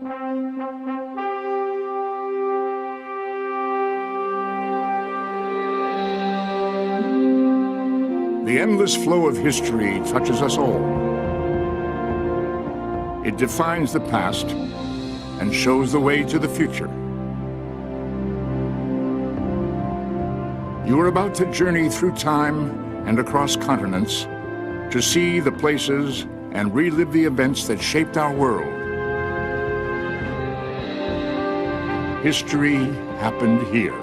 The endless flow of history touches us all. It defines the past and shows the way to the future. You are about to journey through time and across continents to see the places and relive the events that shaped our world. History happened here.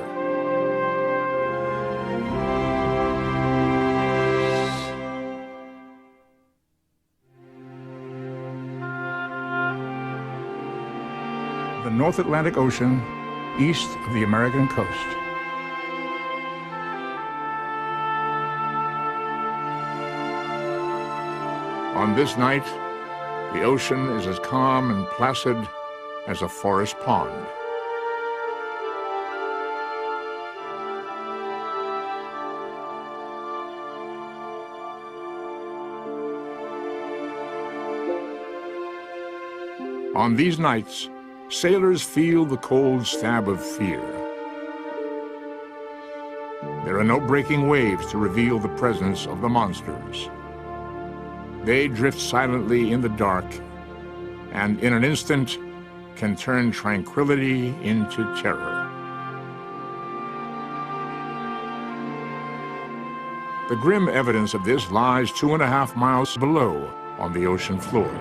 The North Atlantic Ocean, east of the American coast. On this night, the ocean is as calm and placid as a forest pond. On these nights, sailors feel the cold stab of fear. There are no breaking waves to reveal the presence of the monsters. They drift silently in the dark, and in an instant can turn tranquility into terror. The grim evidence of this lies 2.5 miles below on the ocean floor,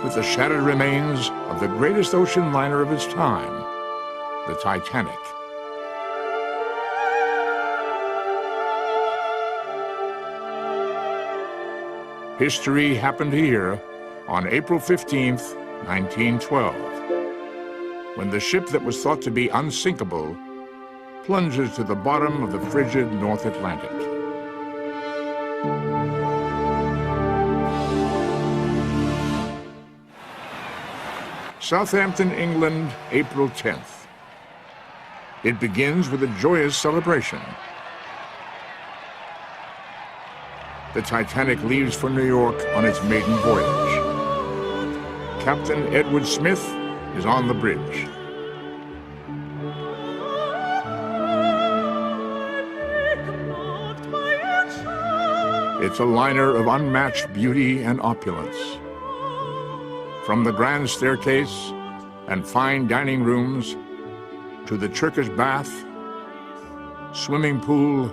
with the shattered remains of the greatest ocean liner of its time, the Titanic. History happened here on April 15th, 1912, when the ship that was thought to be unsinkable plunges to the bottom of the frigid North Atlantic. Southampton, England, April 10th. It begins with a joyous celebration. The Titanic leaves for New York on its maiden voyage. Captain Edward Smith is on the bridge. It's a liner of unmatched beauty and opulence. From the grand staircase and fine dining rooms to the Turkish bath, swimming pool,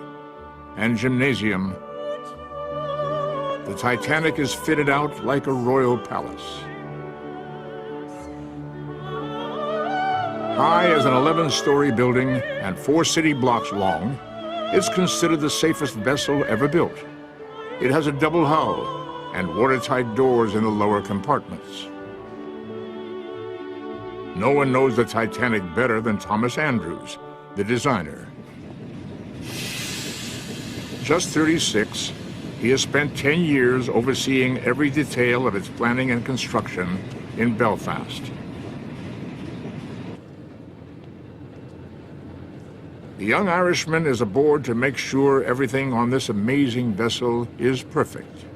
and gymnasium, the Titanic is fitted out like a royal palace. High as an 11-story building and 4 city blocks long, it's considered the safest vessel ever built. It has a double hull and watertight doors in the lower compartments. No one knows the Titanic better than Thomas Andrews, the designer. Just 36, he has spent 10 years overseeing every detail of its planning and construction in Belfast. The young Irishman is aboard to make sure everything on this amazing vessel is perfect.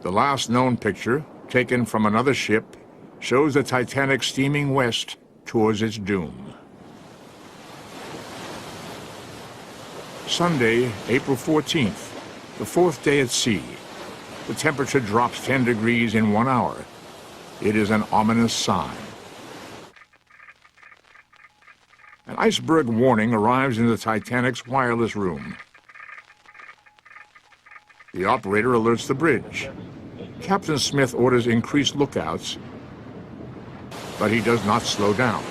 The last known picture, taken from another ship, shows the Titanic steaming west towards its doom. Sunday, April 14th, the 4th day at sea. The temperature drops 10 degrees in 1 hour. It is an ominous sign. An iceberg warning arrives in the Titanic's wireless room. The operator alerts the bridge. Captain Smith orders increased lookouts, but he does not slow down.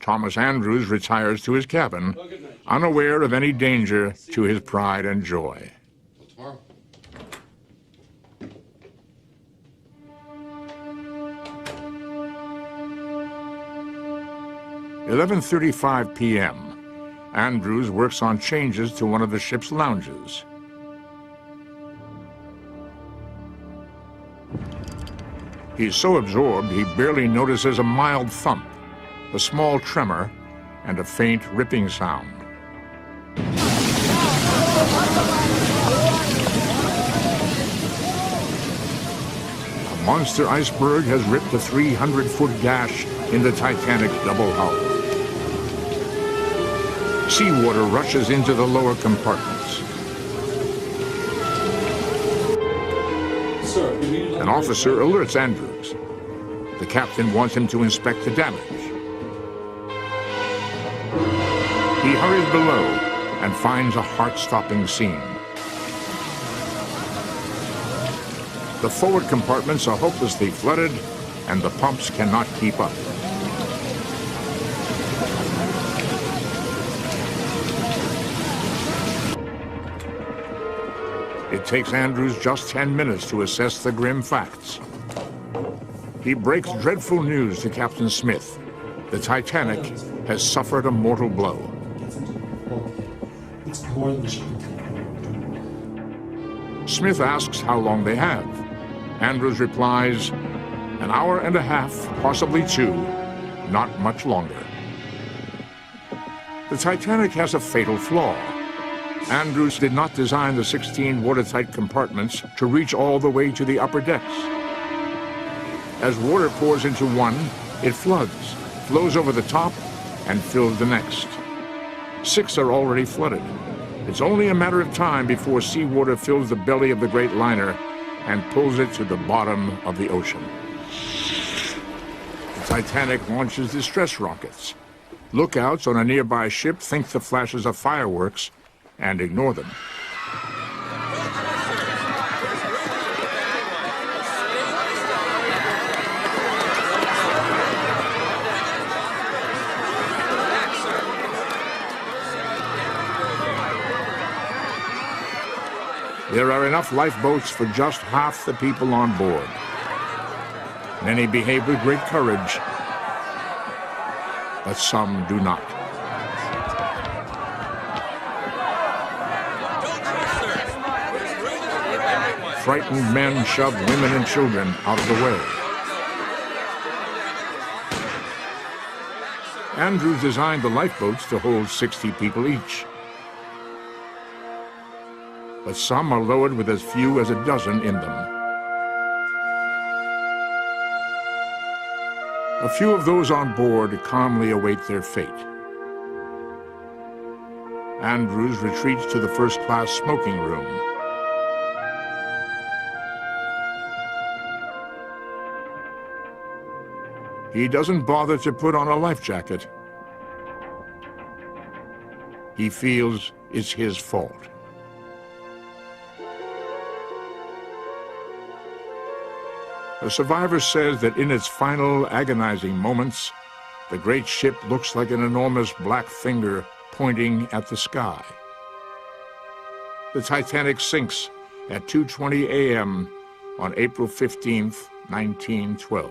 Thomas Andrews retires to his cabin, unaware of any danger to his pride and joy. Tomorrow. 11:35 p.m. Andrews works on changes to one of the ship's lounges. He's so absorbed he barely notices a mild thump, a small tremor, and a faint ripping sound. A monster iceberg has ripped a 300-foot gash in the Titanic's double hull. Seawater rushes into the lower compartments. An officer alerts Andrews. The captain wants him to inspect the damage. He hurries below and finds a heart-stopping scene. The forward compartments are hopelessly flooded, and the pumps cannot keep up. It takes Andrews just 10 minutes to assess the grim facts. He breaks dreadful news to Captain Smith. The Titanic has suffered a mortal blow. Smith asks how long they have. Andrews replies, an hour and a half, possibly 2, not much longer. The Titanic has a fatal flaw. Andrews did not design the 16 watertight compartments to reach all the way to the upper decks. As water pours into one, it floods, flows over the top, and fills the next. 6 are already flooded. It's only a matter of time before seawater fills the belly of the great liner and pulls it to the bottom of the ocean. The Titanic launches distress rockets. Lookouts on a nearby ship think the flashes are fireworks and ignore them. There are enough lifeboats for just half the people on board. Many behave with great courage, but some do not. Frightened men shove women and children out of the way. Andrews designed the lifeboats to hold 60 people each. But some are lowered with as few as a dozen in them. A few of those on board calmly await their fate. Andrews retreats to the first-class smoking room. He doesn't bother to put on a life jacket. He feels it's his fault. A survivor says that in its final agonizing moments, the great ship looks like an enormous black finger pointing at the sky. The Titanic sinks at 2:20 a.m. on April 15th, 1912.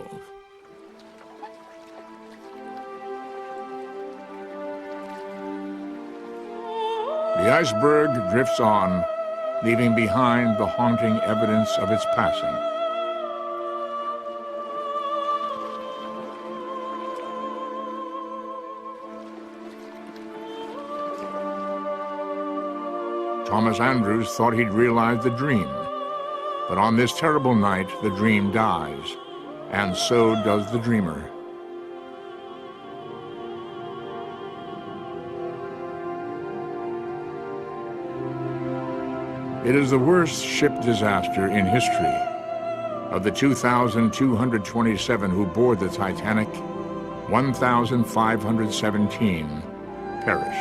The iceberg drifts on, leaving behind the haunting evidence of its passing. Thomas Andrews thought he'd realized the dream, but on this terrible night, the dream dies, and so does the dreamer. It is the worst ship disaster in history. Of the 2,227 who board the Titanic, 1,517 perish.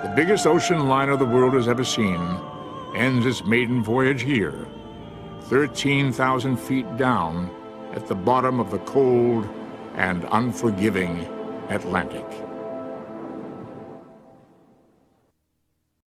The biggest ocean liner the world has ever seen ends its maiden voyage here, 13,000 feet down at the bottom of the cold and unforgiving Atlantic.